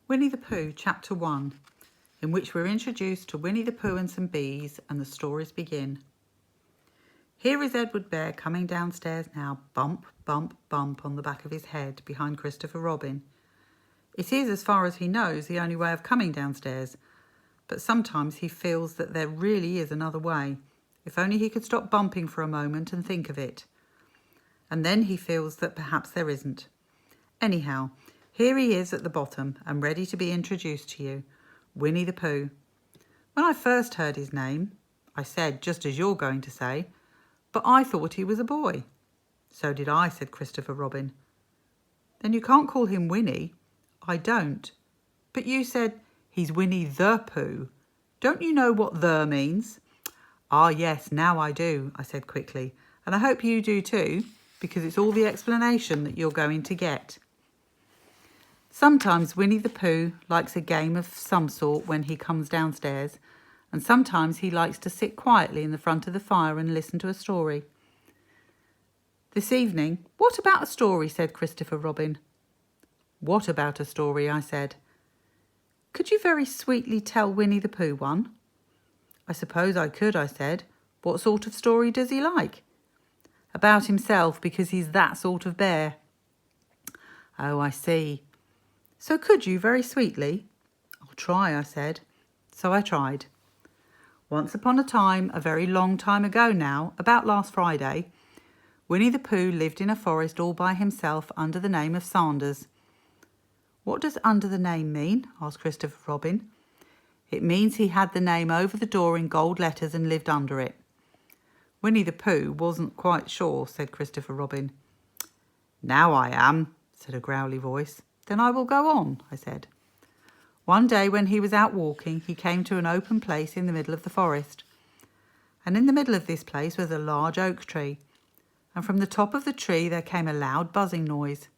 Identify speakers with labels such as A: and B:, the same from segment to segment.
A: Winnie the Pooh, Chapter 1, in which we're introduced to Winnie the Pooh and some bees, and the stories begin. Here is Edward Bear coming downstairs now, bump, bump, bump on the back of his head behind Christopher Robin. It is, as far as he knows, the only way of coming downstairs, but sometimes he feels that there really is another way, if only he could stop bumping for a moment and think of it. And then he feels that perhaps there isn't. Anyhow, here he is at the bottom and ready to be introduced to you, Winnie the Pooh. When I first heard his name, I said, just as you're going to say, but I thought he was a boy. So did I, said Christopher Robin. Then you can't call him Winnie. I don't. But you said, he's Winnie the Pooh. Don't you know what the means? Ah, yes, now I do, I said quickly, and I hope you do too, because it's all the explanation that you're going to get. Sometimes Winnie the Pooh likes a game of some sort when he comes downstairs, and sometimes he likes to sit quietly in the front of the fire and listen to a story. This evening, what about a story, said Christopher Robin. What about a story, I said. Could you very sweetly tell Winnie the Pooh one? I suppose I could, I said. What sort of story does he like? About himself, because he's that sort of bear. Oh, I see. So could you very sweetly? I'll try, I said. So I tried. Once upon a time, a very long time ago now, about last Friday, Winnie the Pooh lived in a forest all by himself under the name of Sanders. What does under the name mean? Asked Christopher Robin. It means he had the name over the door in gold letters and lived under it. Winnie the Pooh wasn't quite sure, said Christopher Robin. Now I am, said a growly voice. Then I will go on, I said. One day when he was out walking, he came to an open place in the middle of the forest. And in the middle of this place was a large oak tree. And from the top of the tree there came a loud buzzing noise.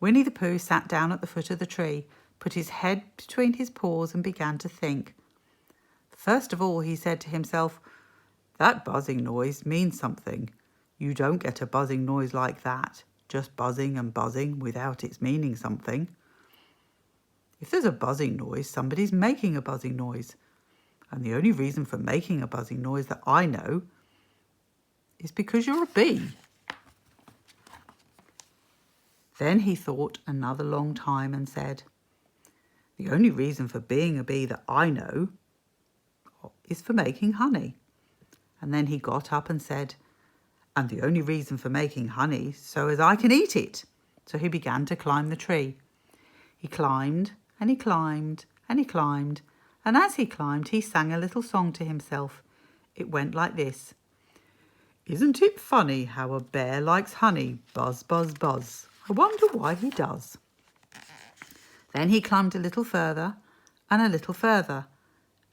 A: Winnie the Pooh sat down at the foot of the tree, put his head between his paws and began to think. First of all, he said to himself, that buzzing noise means something. You don't get a buzzing noise like that, just buzzing and buzzing without its meaning something. If there's a buzzing noise, somebody's making a buzzing noise. And the only reason for making a buzzing noise that I know is because you're a bee. Then he thought another long time and said, the only reason for being a bee that I know is for making honey. And then he got up and said, and the only reason for making honey so as I can eat it. So he began to climb the tree. He climbed and he climbed and he climbed, and as he climbed he sang a little song to himself. It went like this. Isn't it funny how a bear likes honey? Buzz, buzz, buzz. I wonder why he does. Then he climbed a little further and a little further,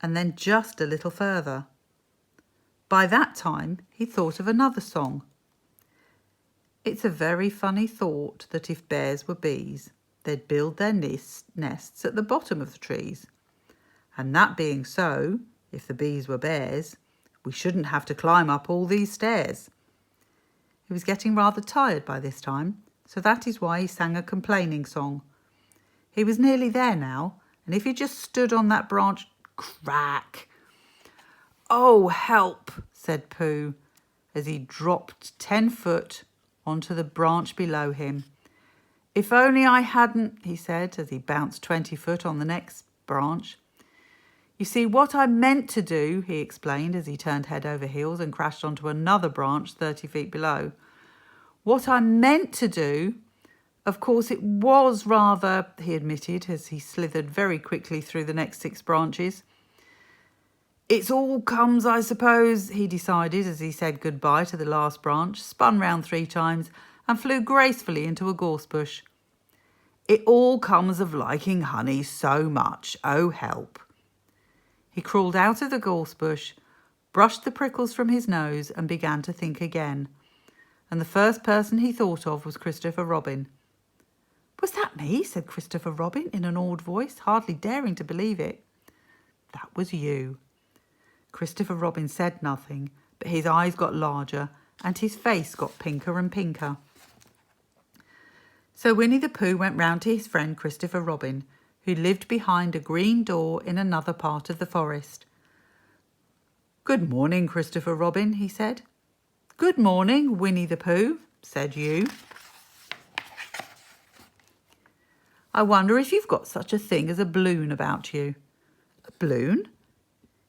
A: and then just a little further. By that time he thought of another song. It's a very funny thought that if bears were bees, they'd build their nests at the bottom of the trees. And that being so, if the bees were bears, we shouldn't have to climb up all these stairs. He was getting rather tired by this time, so that is why he sang a complaining song. He was nearly there now, and if he just stood on that branch, crack! Oh, help, said Pooh, as he dropped 10 foot onto the branch below him. If only I hadn't, he said, as he bounced 20 foot on the next branch. You see, what I meant to do, he explained as he turned head over heels and crashed onto another branch 30 feet below. What I meant to do, of course it was rather, he admitted as he slithered very quickly through the next 6 branches. It's all comes, I suppose, he decided as he said goodbye to the last branch, spun round 3 times and flew gracefully into a gorse bush. It all comes of liking honey so much, oh help. He crawled out of the gorse bush, brushed the prickles from his nose and began to think again. And the first person he thought of was Christopher Robin. Was that me? Said Christopher Robin in an awed voice, hardly daring to believe it. That was you. Christopher Robin said nothing, but his eyes got larger and his face got pinker and pinker. So Winnie the Pooh went round to his friend Christopher Robin, who lived behind a green door in another part of the forest. "Good morning, Christopher Robin," he said. "Good morning, Winnie the Pooh," said you. "I wonder if you've got such a thing as a balloon about you." "A balloon?"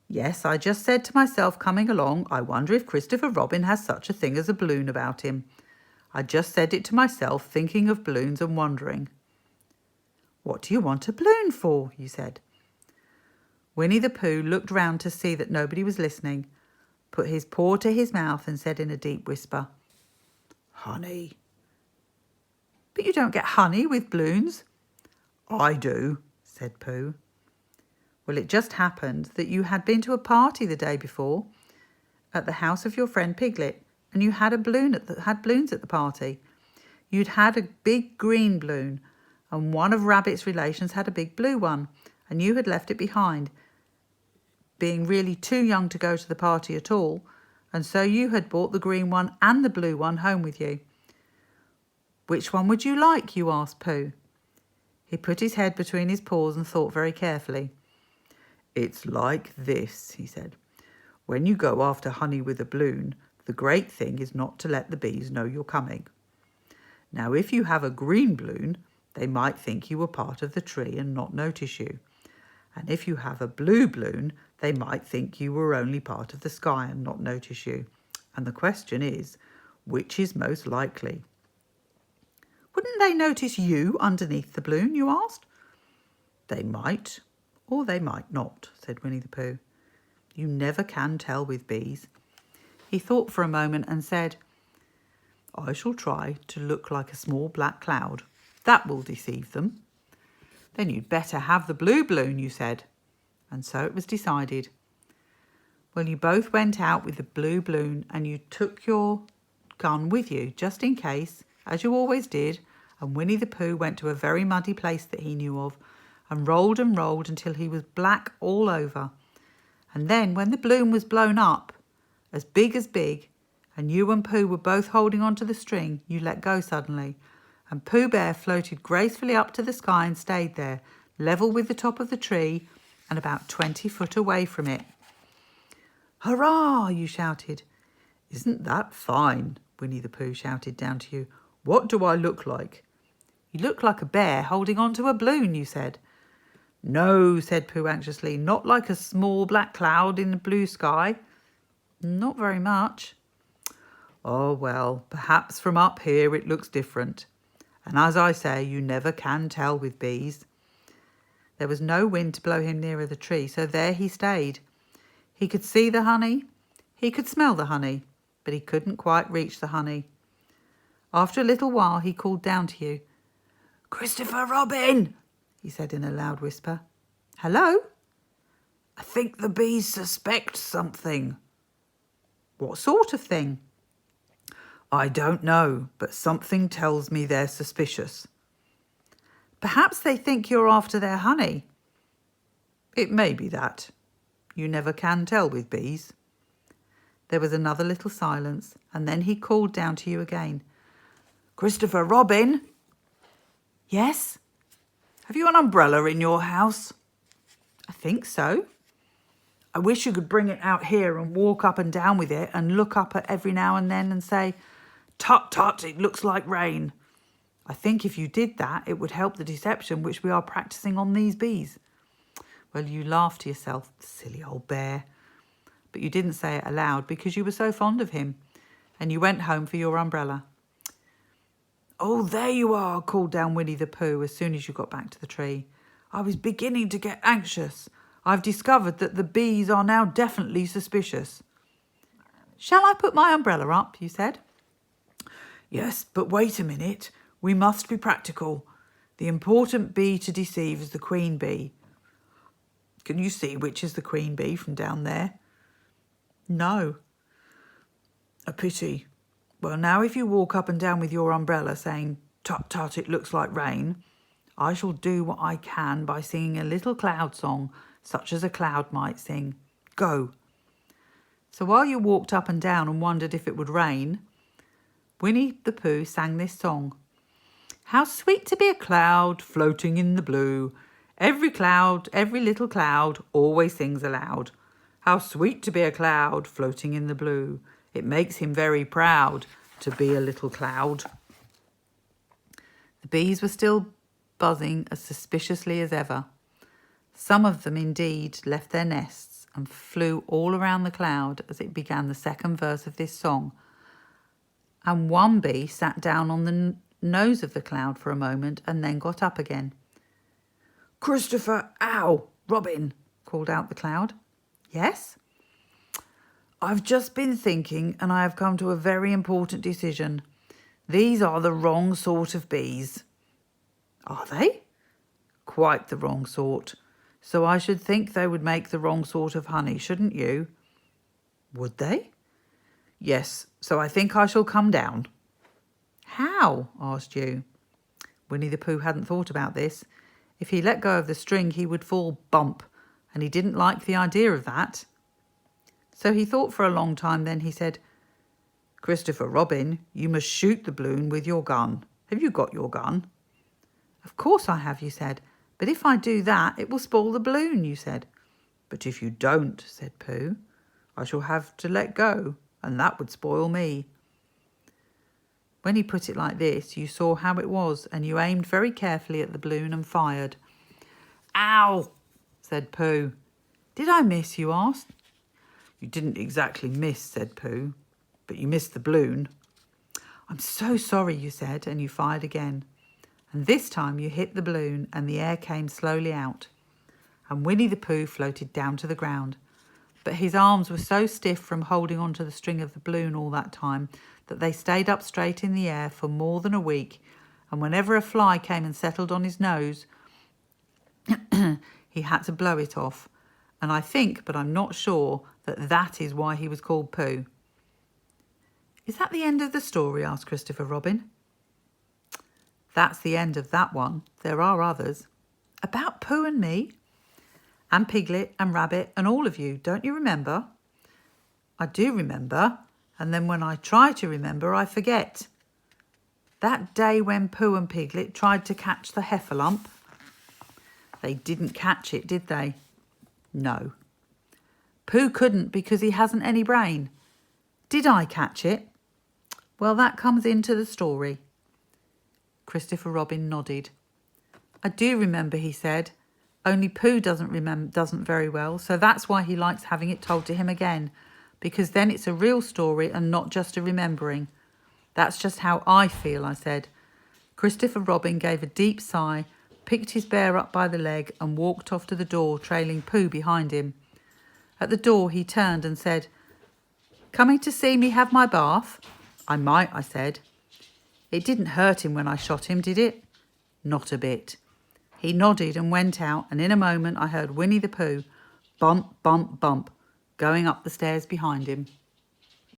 A: "Yes, I just said to myself coming along, I wonder if Christopher Robin has such a thing as a balloon about him. I just said it to myself, thinking of balloons and wondering." "What do you want a balloon for?" you said. Winnie the Pooh looked round to see that nobody was listening, put his paw to his mouth and said in a deep whisper, "Honey." "But you don't get honey with balloons." "I do," said Pooh. Well, it just happened that you had been to a party the day before at the house of your friend Piglet, and you had had balloons at the party. You'd had a big green balloon, and one of Rabbit's relations had a big blue one, and you had left it behind, being really too young to go to the party at all, and so you had brought the green one and the blue one home with you. "Which one would you like?" you asked Pooh. He put his head between his paws and thought very carefully. "It's like this," he said. "When you go after honey with a balloon, the great thing is not to let the bees know you're coming. Now, if you have a green balloon, they might think you were part of the tree and not notice you. And if you have a blue balloon, they might think you were only part of the sky and not notice you. And the question is, which is most likely?" "Wouldn't they notice you underneath the balloon?" you asked. "They might, or they might not," said Winnie the Pooh. "You never can tell with bees." He thought for a moment and said, "I shall try to look like a small black cloud. That will deceive them." "Then you'd better have the blue balloon," you said. And so it was decided. Well, you both went out with the blue balloon, and you took your gun with you, just in case, as you always did, and Winnie the Pooh went to a very muddy place that he knew of, and rolled until he was black all over. And then, when the balloon was blown up, as big, and you and Pooh were both holding onto the string, you let go suddenly, and Pooh Bear floated gracefully up to the sky and stayed there, level with the top of the tree and about 20 foot away from it. "Hurrah!" you shouted. "Isn't that fine?" Winnie the Pooh shouted down to you. "What do I look like?" "You look like a bear holding on to a balloon," you said. "No," said Pooh anxiously, "not like a small black cloud in the blue sky." "Not very much." "Oh, well, perhaps from up here it looks different. And as I say, you never can tell with bees." There was no wind to blow him nearer the tree, so there he stayed. He could see the honey, he could smell the honey, but he couldn't quite reach the honey. After a little while he called down to you. "Christopher Robin," he said in a loud whisper. "Hello?" "I think the bees suspect something." "What sort of thing?" "I don't know, but something tells me they're suspicious." "Perhaps they think you're after their honey." "It may be that. You never can tell with bees." There was another little silence, and then he called down to you again. "Christopher Robin." "Yes?" "Have you an umbrella in your house?" "I think so." "I wish you could bring it out here and walk up and down with it and look up at every now and then and say, 'Tut, tut, it looks like rain.' I think if you did that, it would help the deception which we are practicing on these bees." Well, you laughed to yourself, silly old bear. But you didn't say it aloud because you were so fond of him, and you went home for your umbrella. "Oh, there you are," called down Winnie the Pooh as soon as you got back to the tree. "I was beginning to get anxious. I've discovered that the bees are now definitely suspicious." "Shall I put my umbrella up?" you said. "Yes, but wait a minute. We must be practical. The important bee to deceive is the queen bee. Can you see which is the queen bee from down there?" "No." "A pity. Well, now if you walk up and down with your umbrella saying, 'Tut, tut, it looks like rain,' I shall do what I can by singing a little cloud song, such as a cloud might sing. Go." So while you walked up and down and wondered if it would rain, Winnie the Pooh sang this song. "How sweet to be a cloud floating in the blue. Every little cloud always sings aloud. How sweet to be a cloud floating in the blue. It makes him very proud to be a little cloud. The bees were still buzzing as suspiciously as ever. Some of them indeed left their nests and flew all around the cloud as it began the second verse of this song. And one bee sat down on the nose of the cloud for a moment and then got up again. "Christopher, ow, Robin," called out the cloud. "Yes?" "I've just been thinking and I have come to a very important decision. These are the wrong sort of bees." "Are they?" "Quite the wrong sort. So I should think they would make the wrong sort of honey, shouldn't you?" "Would they?" "Yes, so I think I shall come down." "How?" asked you. Winnie the Pooh hadn't thought about this. If he let go of the string, he would fall bump, and he didn't like the idea of that. So he thought for a long time, then he said, "Christopher Robin, you must shoot the balloon with your gun. Have you got your gun?" "Of course I have," you said. "But if I do that, it will spoil the balloon," you said. "But if you don't," said Pooh, "I shall have to let go, and that would spoil me." When he put it like this, you saw how it was, and you aimed very carefully at the balloon and fired. "Ow!" said Pooh. "Did I miss?" you asked. "You didn't exactly miss," said Pooh, "but you missed the balloon." "I'm so sorry," you said, and you fired again. And this time you hit the balloon and the air came slowly out. And Winnie the Pooh floated down to the ground. But his arms were so stiff from holding onto the string of the balloon all that time that they stayed up straight in the air for more than a week, and whenever a fly came and settled on his nose, he had to blow it off. And I think, but I'm not sure, that is why he was called Pooh. "Is that the end of the story?" asked Christopher Robin. "That's the end of that one. There are others. About Pooh and me. And Piglet and Rabbit and all of you. Don't you remember?" "I do remember. And then when I try to remember, I forget. That day when Pooh and Piglet tried to catch the heffalump. They didn't catch it, did they?" "No." "Pooh couldn't because he hasn't any brain. Did I catch it?" "Well, that comes into the story." Christopher Robin nodded. "I do remember," he said. "Only Pooh doesn't very well, so that's why he likes having it told to him again, because then it's a real story and not just a remembering. That's just how I feel," I said. Christopher Robin gave a deep sigh, picked his bear up by the leg and walked off to the door, trailing Pooh behind him. At the door he turned and said, "Coming to see me have my bath?" "I might," I said. "It didn't hurt him when I shot him, did it?" "Not a bit." He nodded and went out, and in a moment I heard Winnie the Pooh, bump, bump, bump, going up the stairs behind him.